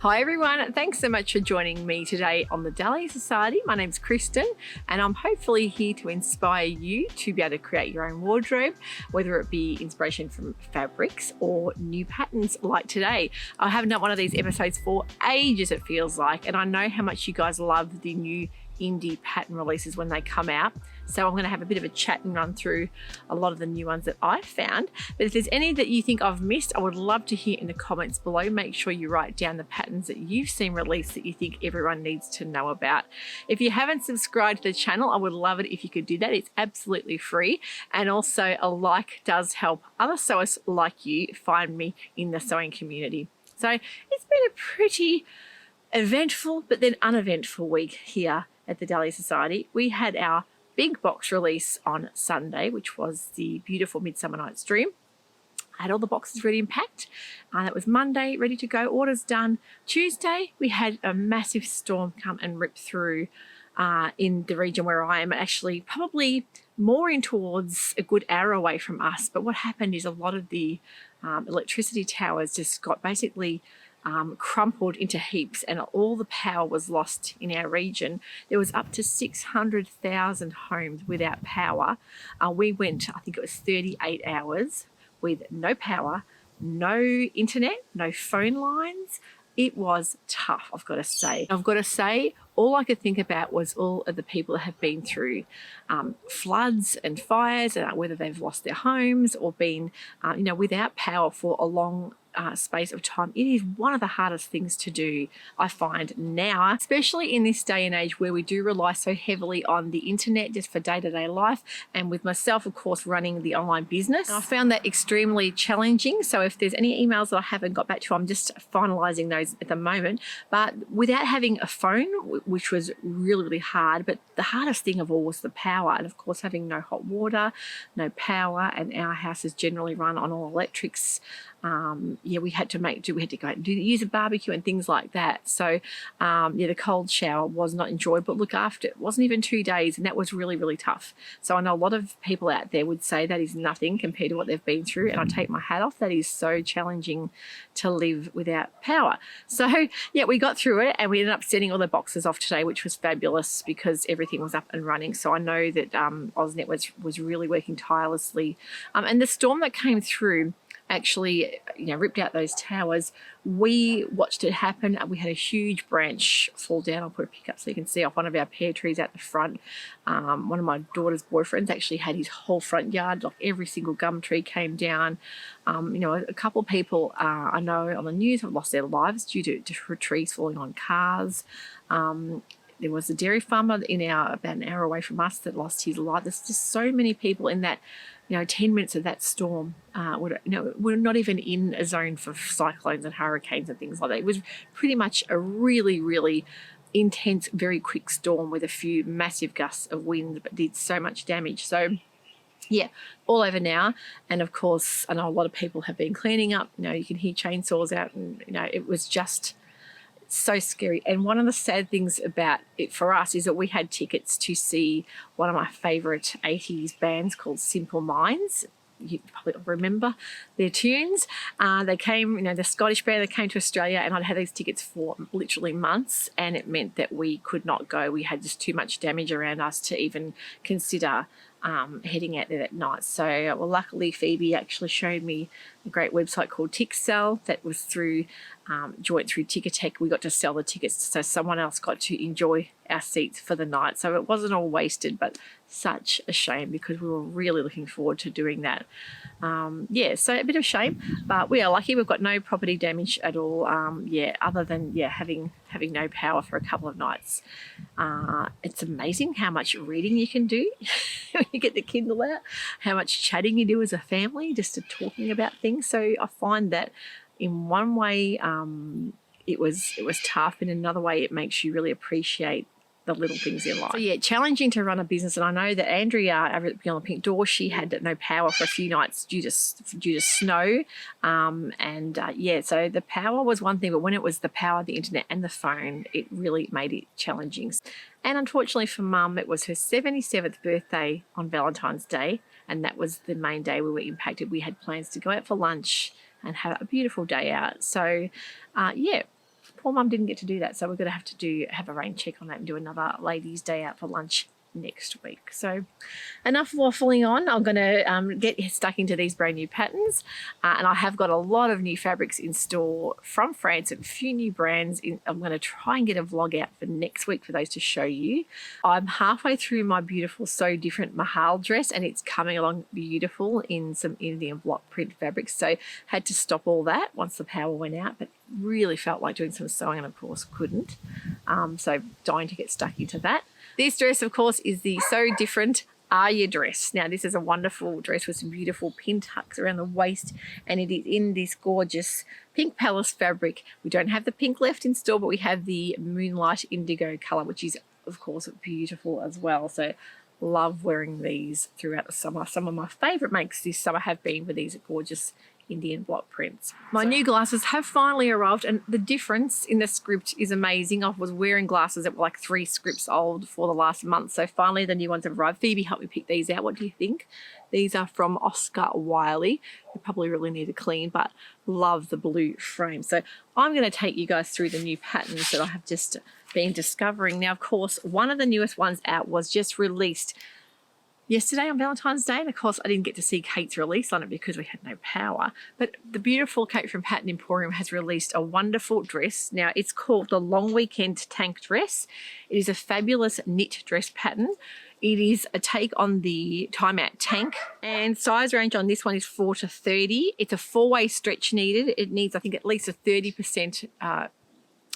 Hi everyone, thanks so much for joining me today on the Dahlia Society. My name's Kristen and I'm hopefully here to inspire you to be able to create your own wardrobe, whether it be inspiration from fabrics or new patterns like today. I haven't done one of these episodes for ages, it feels like, and I know how much you guys love the new indie pattern releases when they come out. So I'm going to have a bit of a chat and run through a lot of the new ones that I've found. But if there's any that you think I've missed, I would love to hear in the comments below. Make sure you write down the patterns that you've seen released that you think everyone needs to know about. If you haven't subscribed to the channel, I would love it if you could do that. It's absolutely free. And also a like does help other sewers like you find me in the sewing community. So it's been a pretty eventful but then uneventful week here at the Dahlia Society. We had our big box release on Sunday, which was the beautiful Midsummer Night's Dream. I had all the boxes ready and packed. That was Monday, ready to go, orders done. Tuesday, we had a massive storm come and rip through in the region where I am, actually probably more in towards a good hour away from us. But what happened is a lot of the electricity towers just got basically crumpled into heaps and all the power was lost in our region. There was up to 600,000 homes without power. We went, I think it was 38 hours with no power, no internet, no phone lines. It was tough, I've got to say. All I could think about was all of the people that have been through floods and fires, and whether they've lost their homes or been, without power for a long space of time. It is one of the hardest things to do, I find now, especially in this day and age where we do rely so heavily on the internet just for day-to-day life, and with myself, of course, running the online business. I found that extremely challenging. So if there's any emails that I haven't got back to, I'm just finalizing those at the moment. But without having a phone, which was really, really hard, but the hardest thing of all was the power, and of course having no hot water, no power, and our house is generally run on all electrics. We had to go out and use a barbecue and things like that. So the cold shower was not enjoyed, but look, after it wasn't even 2 days, and that was really, really tough. So I know a lot of people out there would say that is nothing compared to what they've been through, and I take my hat off. That is so challenging to live without power. So yeah, we got through it and we ended up sending all the boxes off today, which was fabulous because everything was up and running. So I know that AusNet was really working tirelessly, and the storm that came through actually, ripped out those towers. We watched it happen. We had a huge branch fall down. I'll put a pic up so you can see off one of our pear trees out the front. One of my daughter's boyfriends actually had his whole front yard, like every single gum tree came down. A couple of people I know on the news have lost their lives due to trees falling on cars. There was a dairy farmer about an hour away from us that lost his life. There's just so many people in that, 10 minutes of that storm. We're not even in a zone for cyclones and hurricanes and things like that. It was pretty much a really, really intense, very quick storm with a few massive gusts of wind, but did so much damage. So yeah, all over now. And of course, I know a lot of people have been cleaning up. You can hear chainsaws out, and it was just so scary. And one of the sad things about it for us is that we had tickets to see one of my favorite 80s bands called Simple Minds. You probably remember their tunes. They came, the Scottish band, they came to Australia, and I'd had these tickets for literally months, and it meant that we could not go. We had just too much damage around us to even consider heading out there that night. So luckily Phoebe actually showed me a great website called Ticksell that was through joint through Ticketek. We got to sell the tickets, so someone else got to enjoy our seats for the night. So it wasn't all wasted, but such a shame because we were really looking forward to doing that. So a bit of shame, but we are lucky. We've got no property damage at all. Other than having no power for a couple of nights. It's amazing how much reading you can do when you get the Kindle out, how much chatting you do as a family, just to talking about things. So I find that in one way it was tough, in another way it makes you really appreciate the little things in life. So yeah, challenging to run a business. And I know that Andrea over at Beyond the Pink Door, she had no power for a few nights due to snow. So the power was one thing, but when it was the power, the internet and the phone, it really made it challenging. And unfortunately for Mum, it was her 77th birthday on Valentine's Day, and that was the main day we were impacted. We had plans to go out for lunch and have a beautiful day out. So poor mum didn't get to do that, so we're going to have to have a rain check on that and do another ladies' day out for lunch next week. So enough waffling on. I'm going to get stuck into these brand new patterns, and I have got a lot of new fabrics in store from France and a few new brands. I'm going to try and get a vlog out for next week for those to show you. I'm halfway through my beautiful Sew Different Mahal dress, and it's coming along beautiful in some Indian block print fabrics, so had to stop all that once the power went out, but really felt like doing some sewing and of course couldn't. So dying to get stuck into that. This dress, of course, is the Sew Different Arya dress. Now, this is a wonderful dress with some beautiful pin tucks around the waist, and it is in this gorgeous pink palace fabric. We don't have the pink left in store, but we have the moonlight indigo colour, which is, of course, beautiful as well. So love wearing these throughout the summer. Some of my favourite makes this summer have been with these gorgeous Indian block prints. My new glasses have finally arrived, and the difference in the script is amazing. I was wearing glasses that were like 3 scripts old for the last month, so finally the new ones have arrived. Phoebe helped me pick these out. What do you think? These are from Oscar Wiley. They probably really need a clean, but love the blue frame. So I'm going to take you guys through the new patterns that I have just been discovering. Now, of course, one of the newest ones out was just released yesterday on Valentine's Day, and of course I didn't get to see Kate's release on it because we had no power, but the beautiful Kate from Pattern Emporium has released a wonderful dress. Now, it's called the Long Weekend Tank Dress. It is a fabulous knit dress pattern. It is a take on the Time Out tank, and size range on this one is 4 to 30. It's a 4-way stretch needed. It needs, I think, at least a 30%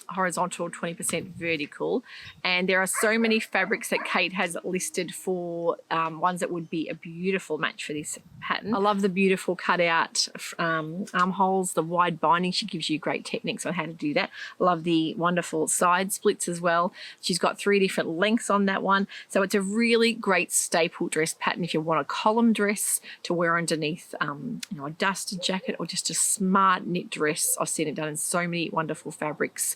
horizontal, 20% vertical, and there are so many fabrics that Kate has listed for ones that would be a beautiful match for this pattern. I love the beautiful cutout armholes, the wide binding. She gives you great techniques on how to do that. I love the wonderful side splits as well. She's got 3 different lengths on that one, so it's a really great staple dress pattern if you want a column dress to wear underneath a dusted jacket or just a smart knit dress. I've seen it done in so many wonderful fabrics.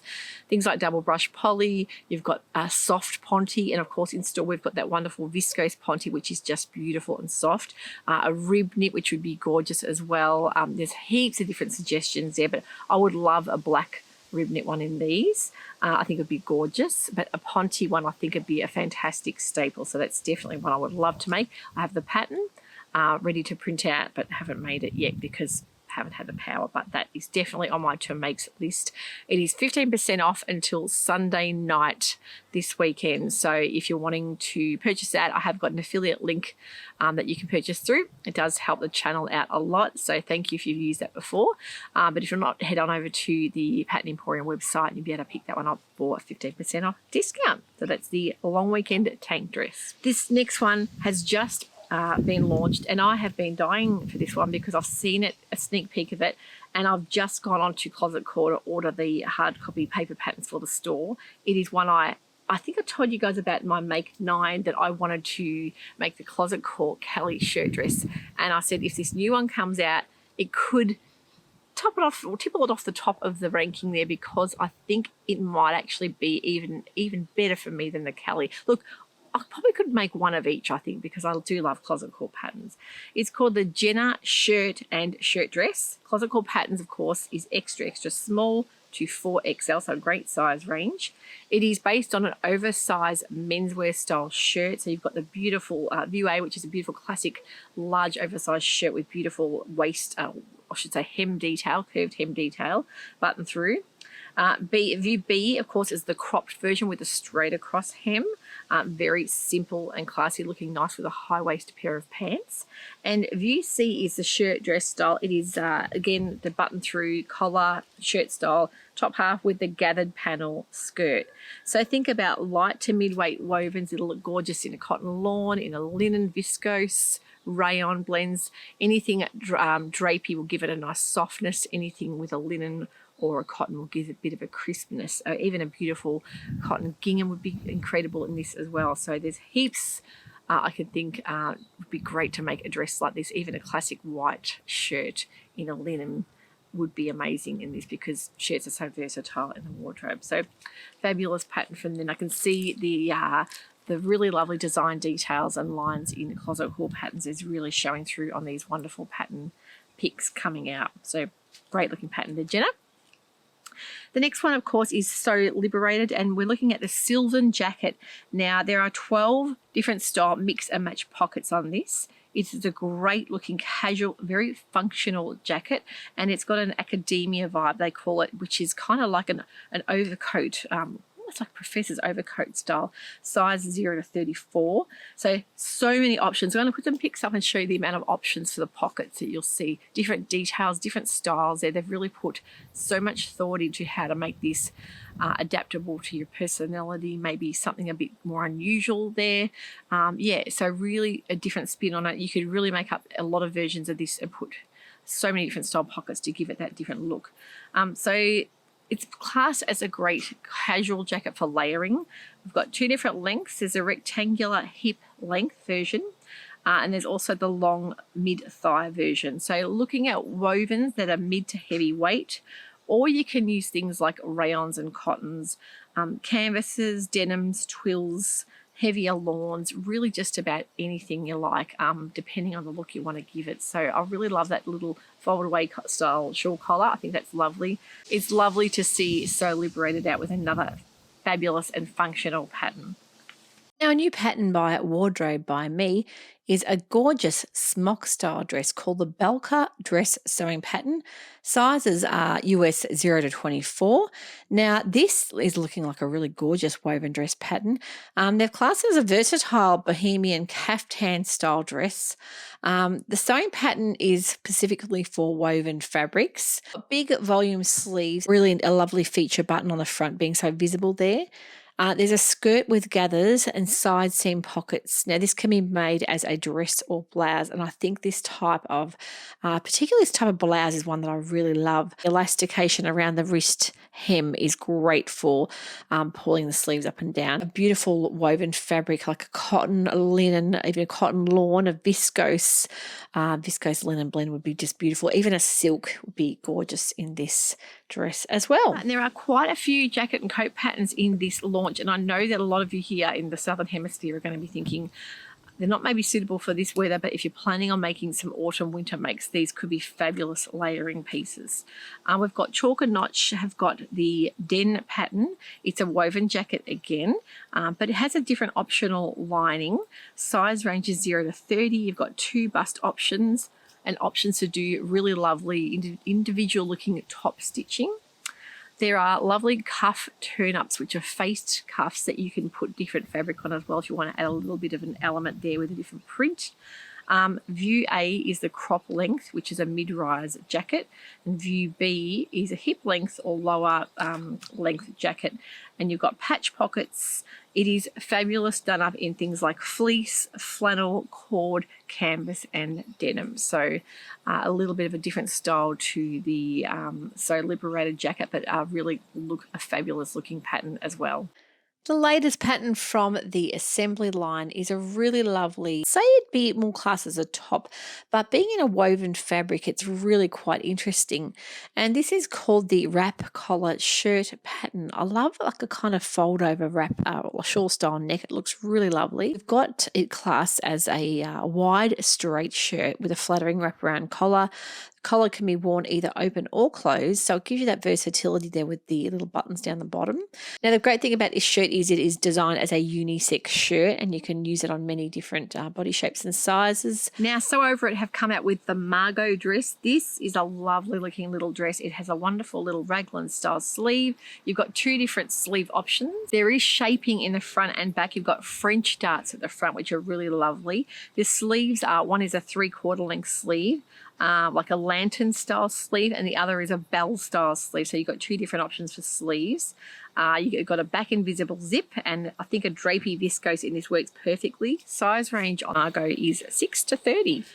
Things like double brush poly, you've got a soft ponte, and of course in store we've got that wonderful viscose ponte, which is just beautiful and soft. A rib knit, which would be gorgeous as well. There's heaps of different suggestions there, but I would love a black rib knit one in these. I think it would be gorgeous, but a ponte one I think would be a fantastic staple, so that's definitely one I would love to make. I have the pattern ready to print out, but haven't made it yet because haven't had the power, but that is definitely on my to makes list. It is 15% off until Sunday night this weekend, so if you're wanting to purchase that, I have got an affiliate link that you can purchase through. It does help the channel out a lot, so thank you if you've used that before, but if you're not, head on over to the Pattern Emporium website and you'll be able to pick that one up for a 15% off discount. So that's the Long Weekend Tank Dress. This next one has just been launched, and I have been dying for this one because I've seen it, a sneak peek of it, and I've just gone on to Closet Core to order the hard copy paper patterns for the store. It is one I think I told you guys about in my Make 9 that I wanted to make the Closet Core Kelly shirt dress, and I said if this new one comes out, it could top it off or tipple it off the top of the ranking there, because I think it might actually be even better for me than the Kelly. Look, I probably could make one of each, I think, because I do love Closet Core patterns. It's called the Jenna shirt and shirt dress. Closet Core patterns, of course, is extra small to 4XL, so a great size range. It is based on an oversized menswear style shirt. So you've got the beautiful View A, which is a beautiful classic large oversized shirt with beautiful waist, I should say hem detail, curved hem detail, button through. View B, of course, is the cropped version with a straight across hem. Very simple and classy, looking nice with a high-waisted pair of pants. And View C is the shirt dress style. It is, again, the button-through collar shirt style, top half with the gathered panel skirt. So think about light to mid-weight wovens. It'll look gorgeous in a cotton lawn, in a linen viscose, rayon blends. Anything drapey will give it a nice softness. Anything with a linen or a cotton will give it a bit of a crispness. Even a beautiful cotton gingham would be incredible in this as well. So there's heaps I can think would be great to make a dress like this. Even a classic white shirt in a linen would be amazing in this, because shirts are so versatile in the wardrobe. So fabulous pattern from then. I can see the really lovely design details and lines in Closet Core patterns is really showing through on these wonderful pattern pics coming out. So great looking pattern there, Jenna. The next one, of course, is Sew Liberated, and we're looking at the Sylvan jacket. Now, there are 12 different style mix and match pockets on this. It is a great looking casual, very functional jacket, and it's got an academia vibe, they call it, which is kind of like an overcoat, almost like professor's overcoat style, size 0 to 34. So many options. I'm going to put some pics up and show you the amount of options for the pockets that you'll see. Different details, different styles there. They've really put so much thought into how to make this adaptable to your personality, maybe something a bit more unusual there. Yeah, so really a different spin on it. You could really make up a lot of versions of this and put so many different style pockets to give it that different look. So it's classed as a great casual jacket for layering. We've got 2 different lengths. There's a rectangular hip length version, and there's also the long mid-thigh version. So looking at wovens that are mid to heavy weight, or you can use things like rayons and cottons, canvases, denims, twills, heavier lawns, really just about anything you like, depending on the look you want to give it. So I really love that little fold away style shawl collar. I think that's lovely. It's lovely to see Sew Liberated out with another fabulous and functional pattern. Now, a new pattern by Wardrobe by Me is a gorgeous smock style dress called the Belka dress sewing pattern. Sizes are US 0 to 24. Now, this is looking like a really gorgeous woven dress pattern. They've classed it as a versatile bohemian caftan style dress. The sewing pattern is specifically for woven fabrics. Big volume sleeves, really a lovely feature button on the front being so visible there. There's a skirt with gathers and side seam pockets. Now, this can be made as a dress or blouse, and I think this type of, particularly this type of blouse is one that I really love. The elastication around the wrist hem is great for pulling the sleeves up and down. A beautiful woven fabric like a cotton, a linen, even a cotton lawn, a viscose linen blend would be just beautiful. Even a silk would be gorgeous in this dress as well. And there are quite a few jacket and coat patterns in this launch, and I know that a lot of you here in the Southern Hemisphere are going to be thinking they're not maybe suitable for this weather, but if you're planning on making some autumn winter makes, these could be fabulous layering pieces. We've got Chalk and Notch have got the Den pattern. It's a woven jacket again, but it has a different optional lining. Size range is 0 to 30. You've got 2 bust options and options to do really lovely individual looking top stitching. There are lovely cuff turn-ups, which are faced cuffs that you can put different fabric on as well if you want to add a little bit of an element there with a different print. View A is the crop length, which is a mid-rise jacket, and View B is a hip length or lower length jacket. And you've got patch pockets. It is fabulous, done up in things like fleece, flannel, cord, canvas, and denim. So a little bit of a different style to the Sew Liberated jacket, but really a fabulous looking pattern as well. The latest pattern from the assembly line is a really lovely, say it'd be more classed as a top, but being in a woven fabric, it's really quite interesting. And this is called the wrap collar shirt pattern. I love like a kind of fold over wrap or shawl style neck. It looks really lovely. We've got it classed as a wide straight shirt with a flattering wraparound collar. Collar can be worn either open or closed, so it gives you that versatility there with the little buttons down the bottom. Now, the great thing about this shirt is it is designed as a unisex shirt, and you can use it on many different body shapes and sizes. Now, Sew Over It have come out with the Margot dress. This is a lovely looking little dress. It has a wonderful little raglan style sleeve. You've got 2 different sleeve options. There is shaping in the front and back. You've got French darts at the front, which are really lovely. The sleeves are, one is a 3/4 length sleeve, like a lantern style sleeve, and the other is a bell style sleeve. So you've got 2 different options for sleeves. You've got a back invisible zip, and I think a drapey viscose in this works perfectly. Size range on Margot is 6 to 30.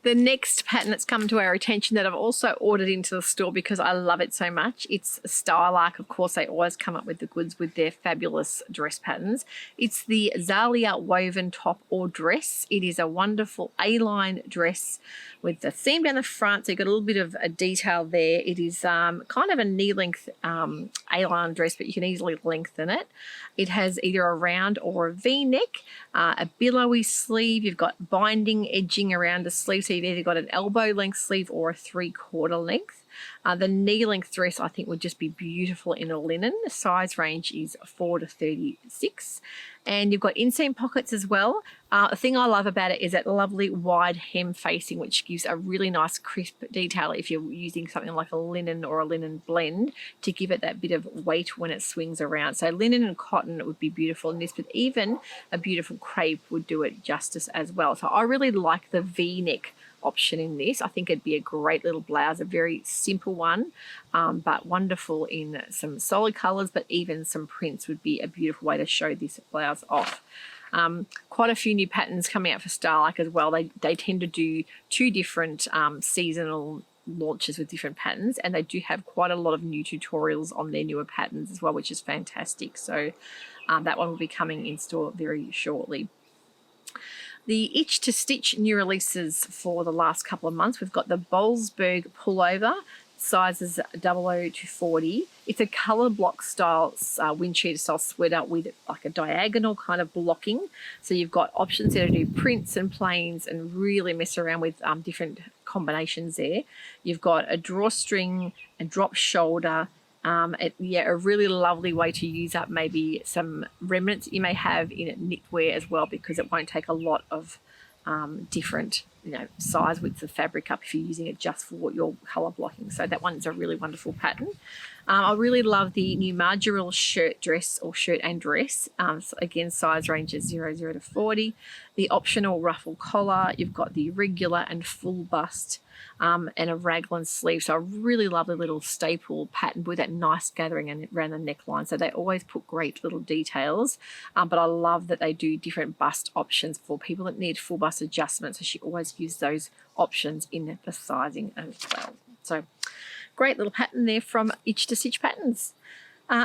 The next pattern that's come to our attention that I've also ordered into the store because I love it so much, it's Style Arc. Of course, they always come up with the goods with their fabulous dress patterns. It's the Dahlia woven top or dress. It is a wonderful A-line dress with the seam down the front, so you've got a little bit of a detail there. It is kind of a knee-length A-line dress, but you can easily lengthen it. It has either a round or a V-neck, a billowy sleeve. You've got binding edging around the sleeve, so you've either got an elbow length sleeve or a 3/4 length. The knee length dress I think would just be beautiful in a linen. The size range is 4 to 36. And you've got inseam pockets as well. The thing I love about it is that lovely wide hem facing, which gives a really nice crisp detail if you're using something like a linen or a linen blend to give it that bit of weight when it swings around. So linen and cotton would be beautiful in this, but even a beautiful crepe would do it justice as well. So I really like the V-neck option in this. I think it'd be a great little blouse, a very simple one, but wonderful in some solid colors, but even some prints would be a beautiful way to show this blouse off. Quite a few new patterns coming out for Starlike as well. They tend to do 2 different seasonal launches with different patterns, and they do have quite a lot of new tutorials on their newer patterns as well, which is fantastic. So that one will be coming in store very shortly. The Itch to Stitch new releases for the last couple of months. We've got the Bolsberg pullover, sizes 00 to 40. It's a colour block style wind cheater style sweater with like a diagonal kind of blocking. So you've got options there to do prints and plains and really mess around with different combinations there. You've got a drawstring, a drop shoulder, a really lovely way to use up maybe some remnants you may have in knitwear as well, because it won't take a lot of different size widths of fabric up if you're using it just for your colour blocking. So that one's a really wonderful pattern. I really love the new Margaril shirt dress or shirt and dress. So again, size ranges 00 to 40. The optional ruffle collar. You've got the regular and full bust and a raglan sleeve. So a really lovely little staple pattern with that nice gathering around the neckline. So they always put great little details, but I love that they do different bust options for people that need full bust adjustments. So she always gives those options in the sizing as well. So great little pattern there from Itch to Stitch Patterns.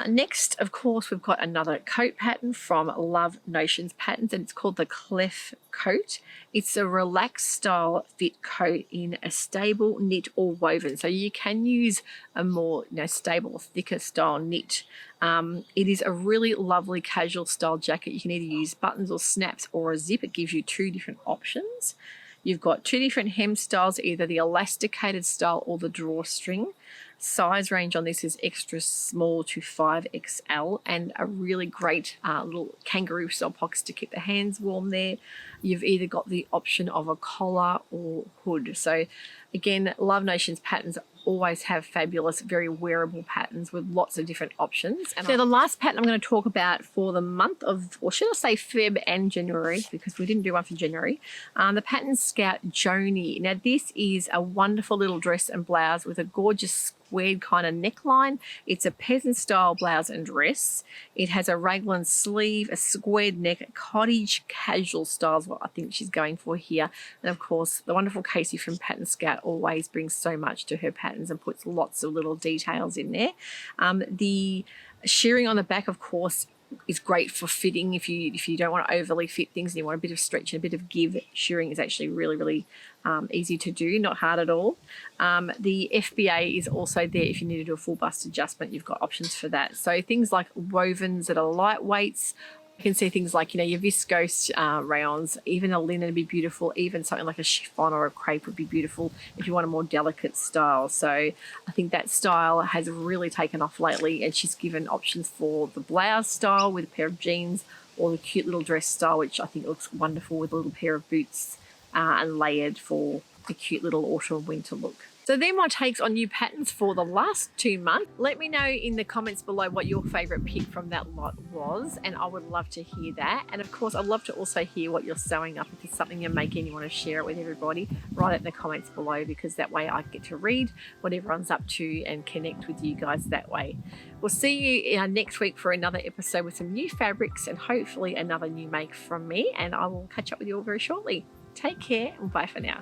Next, of course, we've got another coat pattern from Love Notions Patterns, and it's called the Clef Coat. It's a relaxed style fit coat in a stable knit or woven. So you can use a more stable, thicker style knit. It is a really lovely casual style jacket. You can either use buttons or snaps or a zip. It gives you 2 different options. You've got 2 different hem styles, either the elasticated style or the drawstring. Size range on this is extra small to 5XL, and a really great little kangaroo style pockets to keep the hands warm there. You've either got the option of a collar or hood. So again, Love Notions Patterns always have fabulous, very wearable patterns with lots of different options. And so the last pattern I'm going to talk about for the month of, or should I say Feb and January, because we didn't do one for January, the pattern Scout Joni. Now this is a wonderful little dress and blouse with a gorgeous squared kind of neckline. It's a peasant style blouse and dress. It has a raglan sleeve, a squared neck, a cottage casual style is what I think she's going for here. And of course, the wonderful Casey from Pattern Scout always brings so much to her patterns and puts lots of little details in there. The shirring on the back, of course, is great for fitting. If you don't want to overly fit things and you want a bit of stretch and a bit of give, shirring is actually really easy to do, not hard at all. The FBA is also there if you need to do a full bust adjustment. You've got options for that. So things like wovens that are lightweights. You can see things like your viscose rayons, even a linen would be beautiful, even something like a chiffon or a crepe would be beautiful if you want a more delicate style. So I think that style has really taken off lately, and she's given options for the blouse style with a pair of jeans, or the cute little dress style, which I think looks wonderful with a little pair of boots and layered for a cute little autumn winter look. So they're my takes on new patterns for the last 2 months. Let me know in the comments below what your favourite pick from that lot was, and I would love to hear that. And of course, I'd love to also hear what you're sewing up. If it's something you're making and you want to share it with everybody, write it in the comments below, because that way I get to read what everyone's up to and connect with you guys that way. We'll see you next week for another episode with some new fabrics and hopefully another new make from me, and I will catch up with you all very shortly. Take care and bye for now.